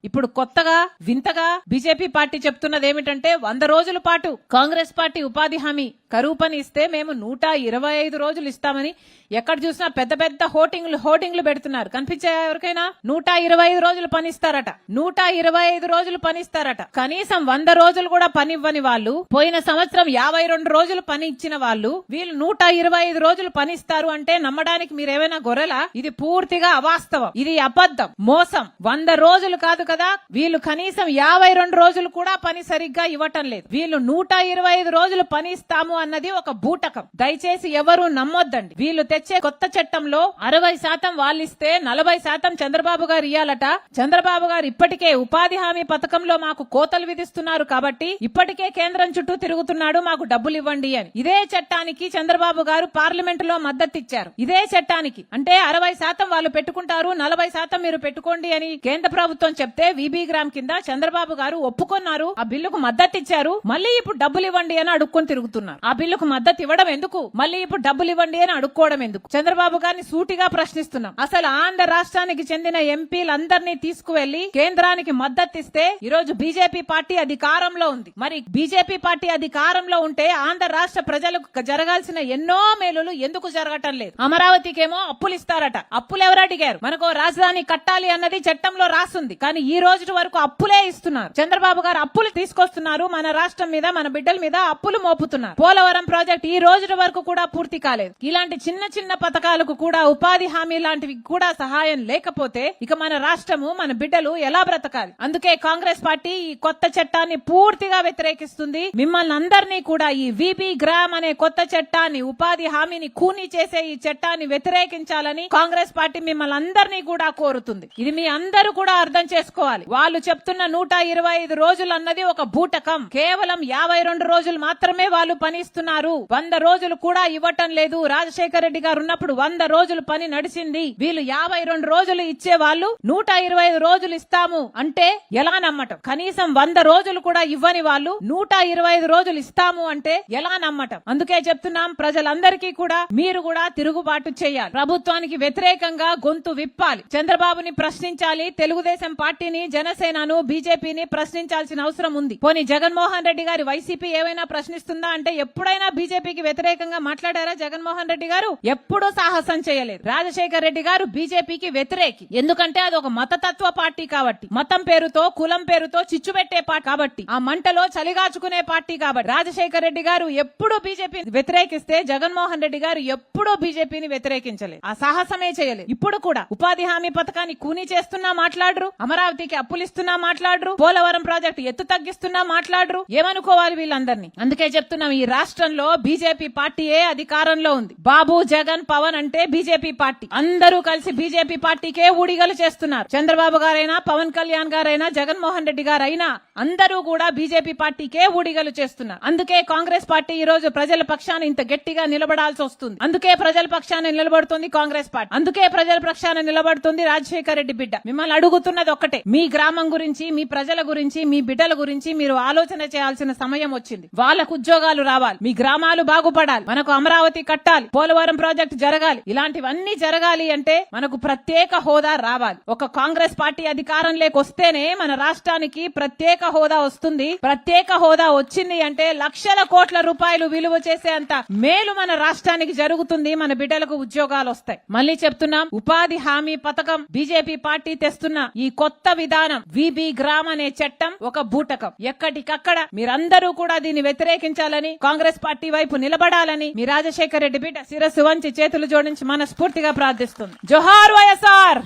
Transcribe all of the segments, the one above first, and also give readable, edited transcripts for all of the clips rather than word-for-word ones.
ఇప్పుడు కొత్తగా వింతగా బీజేపీ పార్టీ చెప్తున్నది ఏమిటంటే 100 రోజుల పాటు కాంగ్రెస్ పార్టీ ఉపాధి హామీ కరువు పని ఇస్తే మేము 125 రోజులు ఇస్తామని ఎక్కడ చూసినా పెద్ద పెద్ద హోర్డింగ్లు పెడుతున్నారు. కనిపించాయా ఎవరికైనా? 125 రోజులు పనిస్తారట. 125 రోజులు పనిస్తారట. కనీసం 100 రోజులు కూడా పనివ్వని వాళ్ళు, పోయిన సంవత్సరం 52 రోజులు పని ఇచ్చిన వాళ్ళు వీళ్ళు 125 రోజులు పనిస్తారు అంటే నమ్మడానికి మీరేమైనా గొర్రెలా? ఇది పూర్తిగా అవాస్తవం, ఇది అబద్ధం, మోసం. 100 రోజులు కాదు కదా, వీళ్ళు కనీసం 52 రోజులు కూడా పని సరిగ్గా ఇవ్వటం లేదు. వీళ్ళు 125 రోజులు పని ఇస్తాము అన్నది ఒక బూటకం. దయచేసి ఎవరు నమ్మొద్దండి. వీళ్ళు తెచ్చే కొత్త చట్టంలో 60% వాళ్ళిస్తే 40% చంద్రబాబు గారు ఇయ్యాలట. చంద్రబాబు గారు ఇప్పటికే ఉపాధి హామీ పథకంలో మాకు కోతలు విధిస్తున్నారు కాబట్టి ఇప్పటికే కేంద్రం చుట్టూ తిరుగుతున్నాడు, మాకు డబ్బులు ఇవ్వండి అని. ఇదే చట్టానికి చంద్రబాబు గారు పార్లమెంట్ లో మద్దతు ఇచ్చారు. ఇదే చట్టానికి అంటే 60% వాళ్ళు పెట్టుకుంటారు, 40% మీరు పెట్టుకోండి అని కేంద్ర ప్రభుత్వం చెప్తే విబి గ్రామ్ కింద చంద్రబాబు గారు ఒప్పుకున్నారు, ఆ బిల్లుకు మద్దతు ఇచ్చారు. మళ్ళీ ఇప్పుడు డబ్బులు ఇవ్వండి అని అడుక్కొని తిరుగుతున్నారు. ఆ బిల్లుకు మద్దతు ఇవ్వడం ఎందుకు? మళ్ళీ ఇప్పుడు డబ్బులు ఇవ్వండి అని అడుక్కోవడం ఎందుకు? చంద్రబాబు గారిని సూటిగా ప్రశ్నిస్తున్నాం. అసలు ఆంధ్ర రాష్ట్రానికి చెందిన ఎంపీలందరినీ తీసుకువెళ్లి కేంద్రానికి మద్దతు ఇస్తే ఈరోజు బీజేపీ పార్టీ అధికారంలో ఉంది. మరి బీజేపీ పార్టీ అధికారంలో ఉంటే ఆంధ్ర రాష్ట్ర ప్రజలకు జరగాల్సిన ఎన్నో మేలులు ఎందుకు జరగటం లేదు? అమరావతికేమో అప్పులు ఇస్తారట. అప్పులు ఎవరు అడిగారు? మనకు రాజధాని కట్టాలి అన్నది చట్టంలో రాస్తుంది, కానీ ఈ రోజు వరకు అప్పులే ఇస్తున్నారు. చంద్రబాబు గారు అప్పులు తీసుకొస్తున్నారు, మన రాష్ట్రం మీద మన బిడ్డల మీద అప్పులు మోపుతున్నారు. పోలవరం ప్రాజెక్ట్ ఈ రోజు వరకు కూడా పూర్తి కాలేదు. ఇలాంటి చిన్న చిన్న పథకాలకు కూడా, ఉపాధి హామీ లాంటివి కూడా సహాయం లేకపోతే ఇక మన రాష్ట్రము, మన బిడ్డలు ఎలా బ్రతకాలి? అందుకే కాంగ్రెస్ పార్టీ ఈ కొత్త చట్టాన్ని పూర్తిగా వ్యతిరేకిస్తుంది. మిమ్మల్ని అందరినీ కూడా ఈ విబి గ్రామ్ అనే కొత్త చట్టాన్ని, ఉపాధి హామీని కూనీ చేసే ఈ చట్టాన్ని వ్యతిరేకించాలని కాంగ్రెస్ పార్టీ మిమ్మల్ని అందరినీ కూడా కోరుతుంది. ఇది మీ అందరూ కూడా అర్థం చేసుకోవాలి. వాళ్ళు చెప్తున్న 125 రోజులు అన్నది ఒక బూటకం. కేవలం 52 రోజులు మాత్రమే వాళ్ళు పనిస్తున్నారు. 100 రోజులు కూడా ఇవ్వటం లేదు. రాజశేఖర రెడ్డి గారు ఉన్నప్పుడు 100 రోజులు పని నడిచింది. వీళ్ళు 52 రోజులు ఇచ్చే వాళ్ళు 125 రోజులు ఇస్తాము అంటే ఎలా నమ్మటం? కనీసం 100 రోజులు కూడా ఇవ్వని వాళ్ళు 125 రోజులు ఇస్తాము అంటే ఎలా నమ్మటం? అందుకే చెప్తున్నాం, ప్రజలందరికీ కూడా మీరు కూడా తిరుగుబాటు చేయాలి. ప్రభుత్వానికి వ్యతిరేకంగా గొంతు విప్పాలి. చంద్రబాబుని ప్రశ్నించాలి. తెలుగుదేశం పార్టీని, జనసేనను, బీజేపీని ప్రశ్నించాల్సిన అవసరం ఉంది. పోనీ జగన్మోహన్ రెడ్డి గారి వైసీపీ ఏమైనా ప్రశ్నిస్తుందా అంటే ఎప్పుడైనా బీజేపీకి వ్యతిరేకంగా మాట్లాడారా? జగన్మోహన్ రెడ్డి గారు ఎప్పుడూ సాహసం చేయలేదు. రాజశేఖర రెడ్డి గారు బీజేపీకి వ్యతిరేకి. ఎందుకంటే అది ఒక మతతత్వ పార్టీ కాబట్టి, మతం పేరుతో, కులం పేరుతో చిచ్చు పెట్టే పార్టీ కాబట్టి, ఆ మంటలో చలిగాచుకునే పార్టీ కాబట్టి రాజశేఖర రెడ్డి గారు ఎప్పుడూ బీజేపీని వ్యతిరేకిస్తే జగన్మోహన్ రెడ్డి గారు ఎప్పుడూ బీజేపీని వ్యతిరేకించలేదు. ఆ సాహసమే చేయలేదు. ఇప్పుడు కూడా ఉపాధి హామీ పథకాన్ని కూనీ చేస్తున్నా మాట్లాడరు, అమరావతికి అప్పులిస్తున్నా మాట్లాడరు, పోలవరం ప్రాజెక్టు ఎత్తు తగ్గిస్తున్నా మాట్లాడరు. ఏమనుకోవాలి వీళ్ళందరినీ? అందుకే చెప్తున్నాం, ఈ రాష్ట్రంలో బీజేపీ పార్టీయే అధికారంలో ఉంది. బాబు, జగన్, పవన్ అంటే బీజేపీ పార్టీ. అందరూ కలిసి బీజేపీ పార్టీకే ఊడిగలు చేస్తున్నారు. చంద్రబాబు గారైనా, పవన్ కళ్యాణ్ గారైనా, జగన్మోహన్ రెడ్డి గారైనా అందరూ కూడా బీజేపీ పార్టీకే ఊడిగలు చేస్తున్నారు. అందుకే కాంగ్రెస్ పార్టీ ఈ రోజు ప్రజల పక్షాన ఇంత గట్టిగా నిలబడాల్సి వస్తుంది. అందుకే ప్రజల పక్షాన నిలబడుతుంది కాంగ్రెస్ పార్టీ. అందుకే ప్రజల పక్షాన నిలబడుతుంది రాజశేఖర రెడ్డి బిడ్డ. మిమ్మల్ని అడుగుతున్నది ఒక్కటే, మీ గ్రామం గురించి, మీ ప్రజల గురించి, మీ బిడ్డల గురించి మీరు ఆలోచన చేయాల్సిన సమయం వచ్చింది. వాళ్ళకు ఉద్యోగాలు రావాలి, మీ గ్రామాలు బాగుపడాలి, మనకు అమరావతి కట్టాలి, పోలవరం ప్రాజెక్టు జరగాలి. ఇలాంటివన్నీ జరగాలి అంటే మనకు ప్రత్యేక హోదా రావాలి. ఒక కాంగ్రెస్ పార్టీ అధికారంలోకి వస్తేనే మన రాష్ట్రానికి ప్రత్యేక హోదా వస్తుంది. ప్రత్యేక హోదా వచ్చింది అంటే లక్షల కోట్ల రూపాయలు విలువ చేసే అంత మేలు మన రాష్ట్రానికి జరుగుతుంది. మన బిడ్డలకు ఉద్యోగాలు వస్తాయి. మళ్ళీ చెప్తున్నాం, ఉపాధి హామీ పథకం బీజేపీ పార్టీ తెస్తున్న ఈ కొత్త విధానం, విబి గ్రామ్ అనే చట్టం ఒక బూటకం. ఎక్కడికక్కడ మీరందరూ కూడా దీన్ని వ్యతిరేకించాలని, కాంగ్రెస్ పార్టీ వైపు నిలబడాలని మీ రాజశేఖర రెడ్డి బిడ్డ శిరస్సు వంచి చేతులు జోడించి మనస్ఫూర్తిగా ప్రార్థిస్తుంది. జోహార్ వైఎస్ఆర్,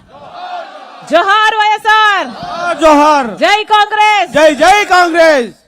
జోహార్ వైఎస్ఆర్, జోహార్. జై కాంగ్రెస్, జై జై కాంగ్రెస్.